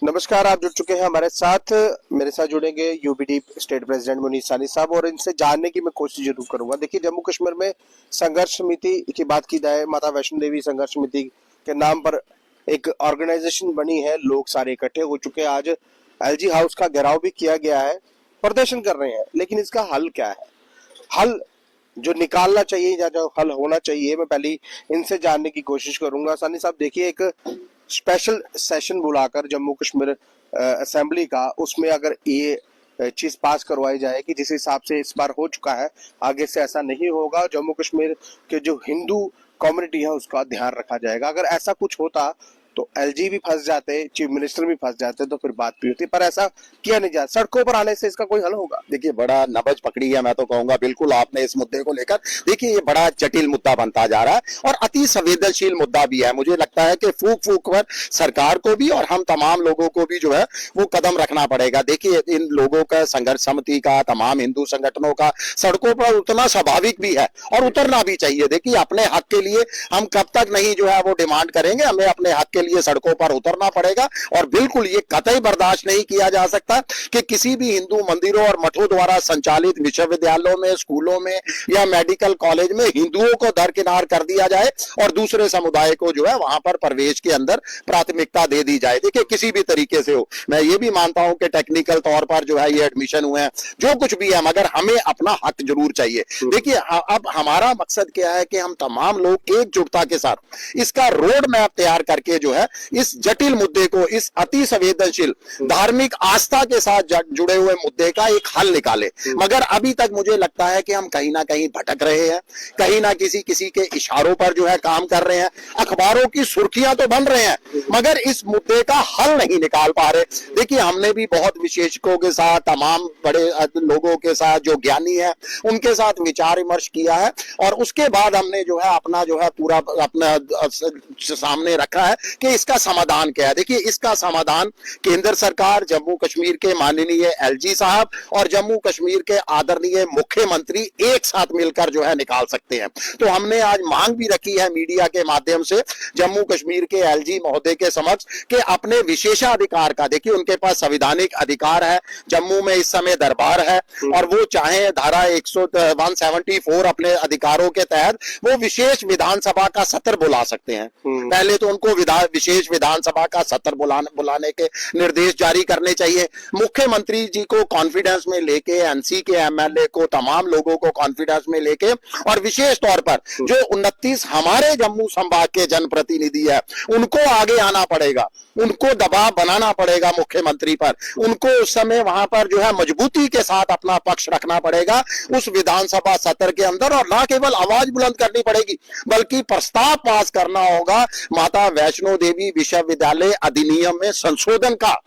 नमस्कार, आप जुड़ चुके हैं हमारे साथ। मेरे साथ जुड़ेंगे यूबीडी स्टेट प्रेसिडेंट मुनीर सानी साहब और इनसे जानने की मैं कोशिश जरूर करूंगा। देखिए, जम्मू कश्मीर में संघर्ष समिति की बात की जाए, माता वैष्णो देवी संघर्ष समिति के नाम पर एक ऑर्गेनाइजेशन बनी है। लोग सारे इकट्ठे हो चुके हैं। आज एलजी हाउस का घेराव भी किया गया है, प्रदर्शन कर रहे हैं। लेकिन इसका हल क्या है? हल जो निकालना चाहिए या जो हल होना चाहिए, मैं पहले इनसे जानने की कोशिश करूंगा। सानी साहब, देखिए, एक स्पेशल सेशन बुलाकर जम्मू कश्मीर असेंबली का, उसमें अगर ये चीज पास करवाई जाए कि जिस हिसाब से इस बार हो चुका है, आगे से ऐसा नहीं होगा, जम्मू कश्मीर के जो हिंदू कम्युनिटी है उसका ध्यान रखा जाएगा। अगर ऐसा कुछ होता तो एलजी भी फंस जाते, चीफ मिनिस्टर भी फंस जाते, तो फिर बात भी होती। पर ऐसा किया नहीं जाता। सड़कों पर आने से इसका कोई हल होगा? देखिए, बड़ा नबज पकड़ी है, मैं तो कहूंगा बिल्कुल आपने इस मुद्दे को लेकर। देखिए, ये बड़ा जटिल मुद्दा बनता जा रहा है और अति संवेदनशील मुद्दा भी है। मुझे लगता है कि फूक फूक पर सरकार को भी और हम तमाम लोगों को भी जो है वो कदम रखना पड़ेगा। देखिए, इन लोगों का, संघर्ष समिति का, तमाम हिंदू संगठनों का सड़कों पर उतना स्वाभाविक भी है और उतरना भी चाहिए। देखिए, अपने हक के लिए हम कब तक नहीं जो है वो डिमांड करेंगे, हमें अपने हक के लिए सड़कों पर उतरना पड़ेगा। और बिल्कुल ये कतई बर्दाश्त नहीं किया जा सकता कि किसी भी हिंदू मंदिरों और मठों द्वारा संचालित विश्वविद्यालयों में, स्कूलों में या मेडिकल कॉलेज में हिंदुओं को दरकिनार कर दिया जाए और दूसरे समुदाय को जो है वहां पर प्रवेश के अंदर प्राथमिकता दे दी जाए। देखिए, किसी भी तरीके से हो, मैं ये भी मानता हूं कि टेक्निकल तौर पर जो है ये एडमिशन हुए हैं, जो कुछ भी है, मगर हमें अपना हक जरूर चाहिए। देखिए, अब हमारा मकसद क्या है कि हम तमाम लोग एकजुटता के साथ इसका रोड मैप तैयार करके जो है इस जटिल मुद्दे को, इस अति संवेदनशील धार्मिक आस्था के साथ जुड़े हुए मुद्दे का एक हल निकाले। मगर अभी तक मुझे लगता है कि हम कहीं ना कहीं भटक रहे हैं, कहीं ना किसी के इशारों पर जो है काम कर रहे हैं। अखबारों की सुर्खियां तो बन रहे हैं, मगर इस मुद्दे का हल नहीं निकाल पा रहे। देखिए, हमने भी बहुत विशेषज्ञों के साथ, तमाम बड़े लोगों के साथ जो ज्ञानी है उनके साथ विचार विमर्श किया है और उसके बाद हमने जो है अपना जो है पूरा अपना सामने रखा है कि इसका समाधान क्या है। देखिए, इसका समाधान केंद्र सरकार, जम्मू कश्मीर के माननीय एलजी साहब और जम्मू कश्मीर के आदरणीय मुख्यमंत्री एक साथ मिलकर जो है निकाल सकते हैं। तो हमने आज मांग भी रखी है मीडिया के माध्यम से जम्मू कश्मीर के एलजी महोदय के समक्ष कि अपने विशेषाधिकार का, देखिए उनके पास संवैधानिक अधिकार है, जम्मू में इस समय दरबार है और वो चाहे धारा 174 अपने अधिकारों के तहत वो विशेष विधानसभा का सत्र बुला सकते हैं। पहले तो उनको विशेष विधानसभा का सत्र बुलाने के निर्देश जारी करने चाहिए। मुख्यमंत्री जी को कॉन्फिडेंस में लेके, एनसी के एमएलए को, तमाम लोगों को कॉन्फिडेंस में लेके और विशेष तौर पर जो 29 हमारे जम्मू संभाग के जनप्रतिनिधि है उनको आगे आना पड़ेगा, उनको दबाव बनाना पड़ेगा मुख्यमंत्री पर। उनको उस समय वहां पर जो है मजबूती के साथ अपना पक्ष रखना पड़ेगा उस विधानसभा सत्र के अंदर और ना केवल आवाज बुलंद करनी पड़ेगी बल्कि प्रस्ताव पास करना होगा माता वैष्णो देवी विश्वविद्यालय अधिनियम में संशोधन का।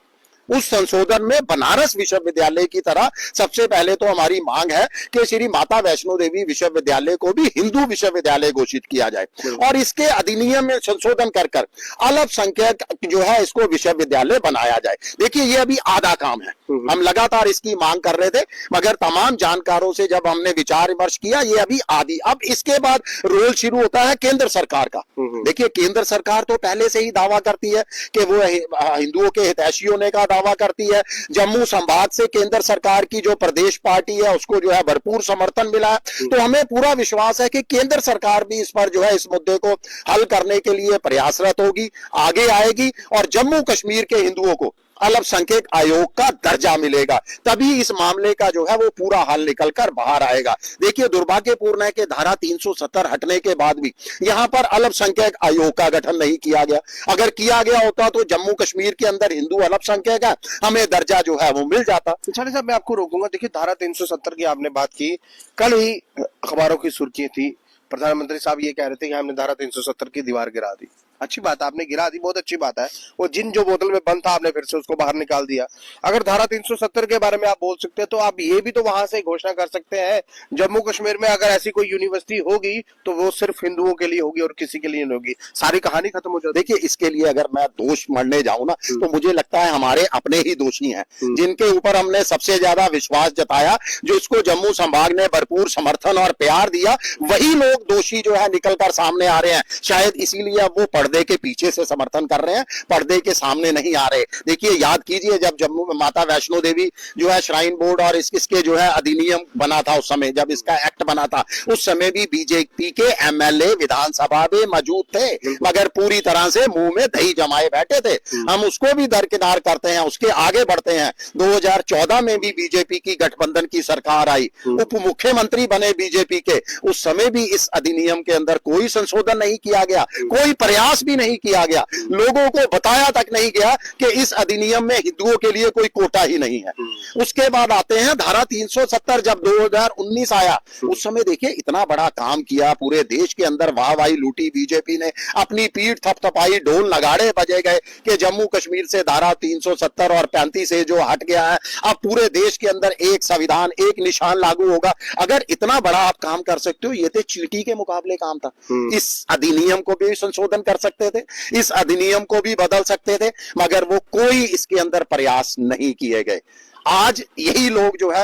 उस संशोधन में बनारस विश्वविद्यालय की तरह सबसे पहले तो हमारी मांग है कि श्री माता वैष्णो देवी विश्वविद्यालय को भी हिंदू विश्वविद्यालय घोषित किया जाए और इसके अधिनियम में संशोधन कर अल्पसंख्यक जो है इसको विश्वविद्यालय बनाया जाए। देखिए, ये अभी आधा काम है। हम लगातार इसकी मांग कर रहे थे मगर तमाम जानकारों से जब हमने विचार विमर्श किया, ये अभी आधी। अब इसके बाद रोल शुरू होता है केंद्र सरकार का। देखिए, केंद्र सरकार तो पहले से ही दावा करती है कि वो हिंदुओं के हितैषी होने का दावा करती है। जम्मू संभाग से केंद्र सरकार की जो प्रदेश पार्टी है उसको जो है भरपूर समर्थन मिला है। तो हमें पूरा विश्वास है कि केंद्र सरकार भी इस पर जो है इस मुद्दे को हल करने के लिए प्रयासरत होगी, आगे आएगी और जम्मू कश्मीर के हिंदुओं को अल्पसंख्यक आयोग का दर्जा मिलेगा। तभी इस मामले का जो है वो पूरा हल निकलकर बाहर आएगा। देखिए, दुर्भाग्यपूर्ण है कि धारा 370 हटने के बाद भी यहां पर अल्पसंख्यक आयोग का गठन नहीं किया गया। अगर किया गया होता तो जम्मू कश्मीर के अंदर हिंदू अल्पसंख्यक है, हमें दर्जा जो है वो मिल जाता। सानी साहब, मैं आपको रोकूंगा। देखिए, धारा 370 की आपने बात की, कल ही अखबारों की सुर्खियां थी, प्रधानमंत्री साहब ये कह रहे थे कि हमने धारा 370 की दीवार गिरा दी। अच्छी बात है, आपने गिरा दी, बहुत अच्छी बात है। वो जिन जो बोतल में बंद था आपने फिर से उसको बाहर निकाल दिया। अगर धारा 370 के बारे में आप बोल सकते हैं तो आप ये भी तो वहां से घोषणा कर सकते हैं, जम्मू कश्मीर में अगर ऐसी कोई यूनिवर्सिटी होगी तो वो सिर्फ हिंदुओं के लिए होगी और किसी के लिए नहीं होगी। सारी कहानी खत्म हो जाती। देखिए, इसके लिए अगर मैं दोष मढ़ने जाऊं ना तो मुझे लगता है हमारे अपने ही दोषी हैं जिनके ऊपर हमने सबसे ज्यादा विश्वास जताया, जो इसको जम्मू संभाग ने भरपूर समर्थन और प्यार दिया, वही लोग दोषी जो है निकल कर सामने आ रहे हैं। शायद इसीलिए अब वो पर्दे के पीछे से समर्थन कर रहे हैं, पर्दे के सामने नहीं आ रहे। देखिए याद कीजिए जब जम्मू में माता वैष्णो देवी जो है श्राइन बोर्ड और इसके जो है अधिनियम बना था, उस समय जब इसका एक्ट बना था, उस समय भी बीजेपी के एमएलए विधानसभा में मौजूद थे, मगर पूरी तरह से मुंह में दही जमाए बैठे थे। हम उसको भी दरकिनार करते हैं, उसके आगे बढ़ते हैं। 2014 में भी बीजेपी की गठबंधन की सरकार आई, उप मुख्यमंत्री बने बीजेपी के, उस समय भी इस अधिनियम के अंदर कोई संशोधन नहीं किया गया, कोई प्रयास भी नहीं किया गया, लोगों को बताया तक नहीं गया कि इस अधिनियम में हिंदुओं के लिए कोई कोटा ही नहीं है। उसके बाद आते हैं धारा 370, जब 2019 आया, उस समय देखिए इतना बड़ा काम किया, पूरे देश के अंदर वाहवाही लूटी बीजेपी ने, अपनी पीठ थपथपाई, ढोल नगाड़े बजे गए कि जम्मू कश्मीर से धारा 370 और 35 से जो हट गया है, अब पूरे देश के अंदर एक संविधान, एक निशान लागू होगा। अगर इतना बड़ा आप काम कर सकते हो, ये तो चींटी के मुकाबले काम था। इस अधिनियम को भी संशोधन कर सकते थे, इस अधिनियम को भी बदल सकते थे, मगर वो कोई इसके अंदर प्रयास नहीं किए गए। आज यही लोग जो है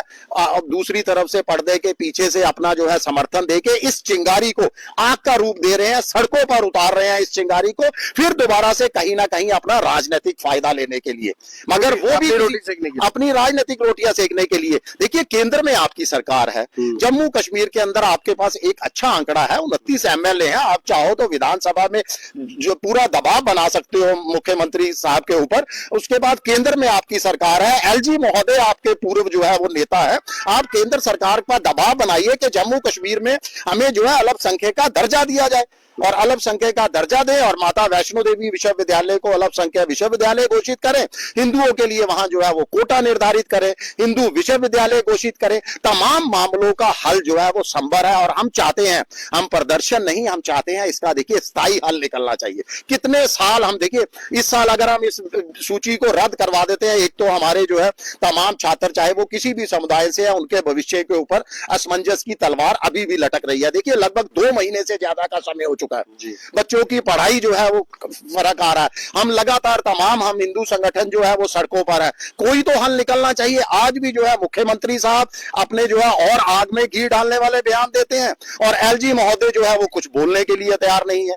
दूसरी तरफ से पर्दे के पीछे से अपना जो है समर्थन देके इस चिंगारी को आग का रूप दे रहे हैं, सड़कों पर उतार रहे हैं इस चिंगारी को, फिर दोबारा से कहीं ना कहीं अपना राजनीतिक फायदा लेने के लिए, मगर वो भी अपनी राजनीतिक रोटियां सेकने के लिए। देखिए केंद्र में आपकी सरकार है, जम्मू कश्मीर के अंदर आपके पास एक अच्छा आंकड़ा है, 29 एमएलए हैं, आप चाहो तो विधानसभा में जो पूरा दबाव बना सकते हो मुख्यमंत्री साहब के ऊपर। उसके बाद केंद्र में आपकी सरकार है, एलजी महोदय आपके पूर्व जो है वो नेता है, आप केंद्र सरकार पर दबाव बनाइए कि जम्मू कश्मीर में हमें जो है अल्पसंख्यक का दर्जा दिया जाए, और अल्पसंख्यक का दर्जा दें और माता वैष्णो देवी विश्वविद्यालय को अल्पसंख्यक विश्वविद्यालय घोषित करें, हिंदुओं के लिए वहां जो है वो कोटा निर्धारित करें, हिंदू विश्वविद्यालय घोषित करें। तमाम मामलों का हल जो है वो संभव है, और हम चाहते हैं, हम प्रदर्शन नहीं, हम चाहते हैं इसका देखिए स्थायी हल निकलना चाहिए। कितने साल हम देखिए, इस साल अगर हम इस सूची को रद्द करवा देते हैं, एक तो हमारे जो है तमाम छात्र, चाहे वो किसी भी समुदाय से है, उनके भविष्य के ऊपर असमंजस की तलवार अभी भी लटक रही है। देखिए लगभग 2 महीने से ज्यादा का समय हो चुका है, बच्चों की पढ़ाई जो है वो फर्क आ रहा है। हम लगातार तमाम हम हिंदू संगठन जो है वो सड़कों पर है, कोई तो हल निकलना चाहिए। आज भी जो है मुख्यमंत्री साहब अपने जो है और आग में घी डालने वाले बयान देते हैं, और एलजी महोदय जो है वो कुछ बोलने के लिए तैयार नहीं है,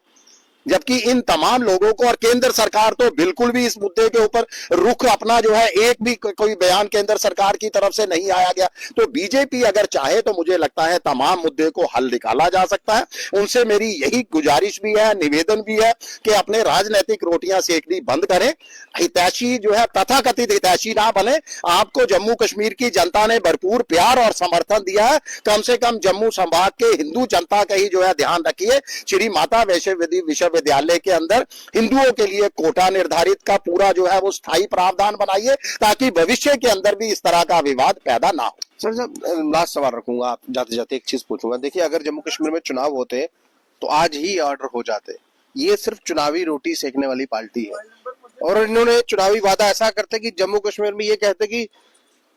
जबकि इन तमाम लोगों को, और केंद्र सरकार तो बिल्कुल भी इस मुद्दे के ऊपर रुख अपना जो है, एक भी कोई बयान केंद्र सरकार की तरफ से नहीं आया गया। तो बीजेपी अगर चाहे तो मुझे लगता है तमाम मुद्दे को हल निकाला जा सकता है। उनसे मेरी यही गुजारिश भी है, निवेदन भी है कि अपने राजनीतिक रोटियां सेकनी बंद करें, हितैषी जो है तथाकथित हितैषी ना बने। आपको जम्मू कश्मीर की जनता ने भरपूर प्यार और समर्थन दिया है, कम से कम जम्मू संभाग के हिंदू जनता का ही जो है ध्यान रखिए। श्री माता वैष्णो देवी विश्वविद्यालय के अंदर हिंदुओं के लिए कोटा निर्धारित का पूरा जो है वो स्थायी प्रावधान बनाइए, ताकि भविष्य के अंदर भी इस तरह का विवाद पैदा ना हो। सर जब लास्ट सवाल रखूंगा, आप जाते जाते एक चीज पूछूंगा। देखिए अगर जम्मू कश्मीर में चुनाव होते तो आज ही ऑर्डर हो जाते। ये सिर्फ चुनावी रोटी सेकने वाली पार्टी है, और इन्होंने चुनावी वादा ऐसा करते कि जम्मू कश्मीर में ये कहते कि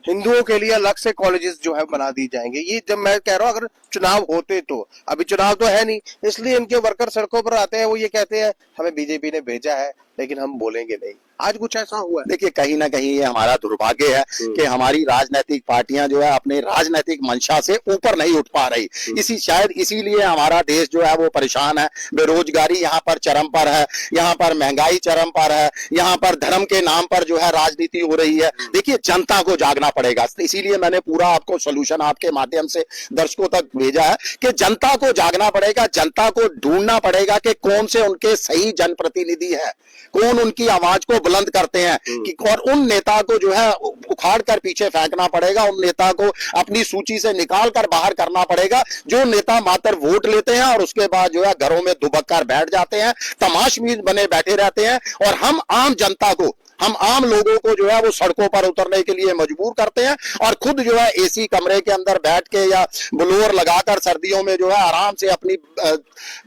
हिंदुओं के लिए अलग से कॉलेजेस जो है बना दी जाएंगे। ये जब मैं कह रहा हूँ अगर चुनाव होते तो, अभी चुनाव तो है नहीं, इसलिए इनके वर्कर सड़कों पर आते हैं, वो ये कहते हैं हमें बीजेपी ने भेजा है लेकिन हम बोलेंगे नहीं। आज कुछ ऐसा हुआ है। देखिए कहीं ना कहीं ये हमारा दुर्भाग्य है कि हमारी राजनीतिक पार्टियां जो है अपने राजनीतिक मंशा से ऊपर नहीं उठ पा रही। शायद इसीलिए हमारा देश जो है वो परेशान है। बेरोजगारी यहाँ पर चरम पर है, यहाँ पर महंगाई चरम पर है, यहाँ पर धर्म के नाम पर जो है राजनीति हो रही है। देखिए जनता को जागना पड़ेगा, इसीलिए मैंने पूरा आपको सोल्यूशन आपके माध्यम से दर्शकों तक भेजा है कि जनता को जागना पड़ेगा, जनता को ढूंढना पड़ेगा कि कौन से उनके सही जनप्रतिनिधि है, कौन उनकी आवाज को बुलंद करते हैं कि, और उन नेता को जो है उखाड़ कर पीछे फेंकना पड़ेगा, उन नेता को अपनी सूची से निकाल कर बाहर करना पड़ेगा। जो नेता मात्र वोट लेते हैं और उसके बाद जो है घरों में दुबक कर बैठ जाते हैं, तमाशबीन बने बैठे रहते हैं, और हम आम जनता को, हम आम लोगों को जो है वो सड़कों पर उतरने के लिए मजबूर करते हैं, और खुद जो है एसी कमरे के अंदर बैठ के या ब्लोअर लगाकर सर्दियों में जो है आराम से अपनी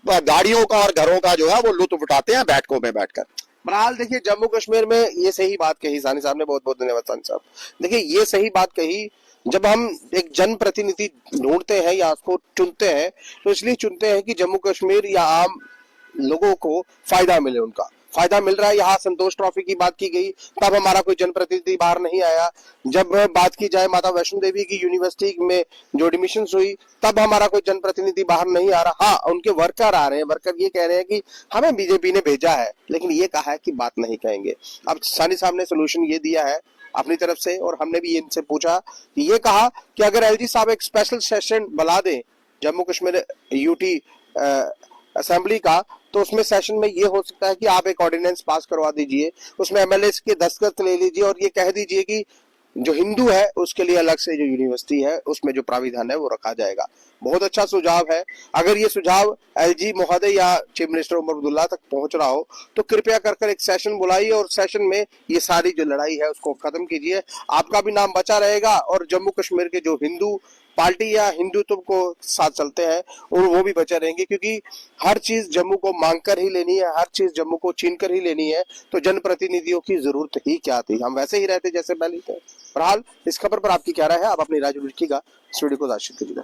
गाड़ियों का और घरों का जो है वो लुत्फ उठाते हैं बैठकों में बैठकर। बहरहाल देखिए जम्मू कश्मीर में ये सही बात कही सानी साहब ने, बहुत बहुत धन्यवाद सानी साहब। देखिए ये सही बात कही, जब हम एक जनप्रतिनिधि ढूंढते हैं या उसको चुनते हैं तो इसलिए चुनते हैं कि जम्मू कश्मीर या आम लोगों को फायदा मिले उनका, फायदा मिल रहा है। यहाँ संतोष ट्रॉफी की बात की गई, तब हमारा कोई जनप्रतिनिधि बाहर नहीं आया। जब बात की जाए माता वैष्णो देवी की यूनिवर्सिटी में जो एडमिशन हुई, तब हमारा कोई जनप्रतिनिधि बाहर नहीं आ रहा। हाँ, उनके वर्कर आ रहे हैं, वर्कर ये कह रहे हैं कि हमें बीजेपी ने भेजा है, लेकिन ये कहा है कि बात नहीं कहेंगे। अब सानी साहब ने सोल्यूशन ये दिया है अपनी तरफ से, और हमने भी इनसे पूछा कि ये कहा कि अगर एलजी साहब एक स्पेशल सेशन बुला दें जम्मू कश्मीर यूटी असेंबली का, तो उसमें सेशन में ये हो सकता है कि आप एक ऑर्डिनेंस पास करवा दीजिए, उसमें एमएलए के दस्तखत ले लीजिए और ये कह दीजिए कि जो हिंदू है उसके लिए अलग से जो यूनिवर्सिटी है उसमें जो प्राविधान है वो रखा जाएगा। बहुत अच्छा सुझाव है। अगर ये सुझाव एलजी महोदय या चीफ मिनिस्टर उमर अब्दुल्ला तक पहुंच रहा हो तो कृपया कर एक सेशन बुलाइए और सेशन में ये सारी जो लड़ाई है उसको खत्म कीजिए। आपका भी नाम बचा रहेगा और जम्मू कश्मीर के जो हिंदू पार्टी या हिंदुत्व को साथ चलते हैं और वो भी बचे रहेंगे, क्योंकि हर चीज जम्मू को मांग कर ही लेनी है, हर चीज जम्मू को छीन कर ही लेनी है, तो जनप्रतिनिधियों की जरूरत ही क्या थी। हम वैसे ही रहते जैसे पहले थे। फिलहाल इस खबर पर आपकी क्या राय है, आप अपनी राय जरूर लिखिएगा। इस वीडियो को शेयर कीजिएगा।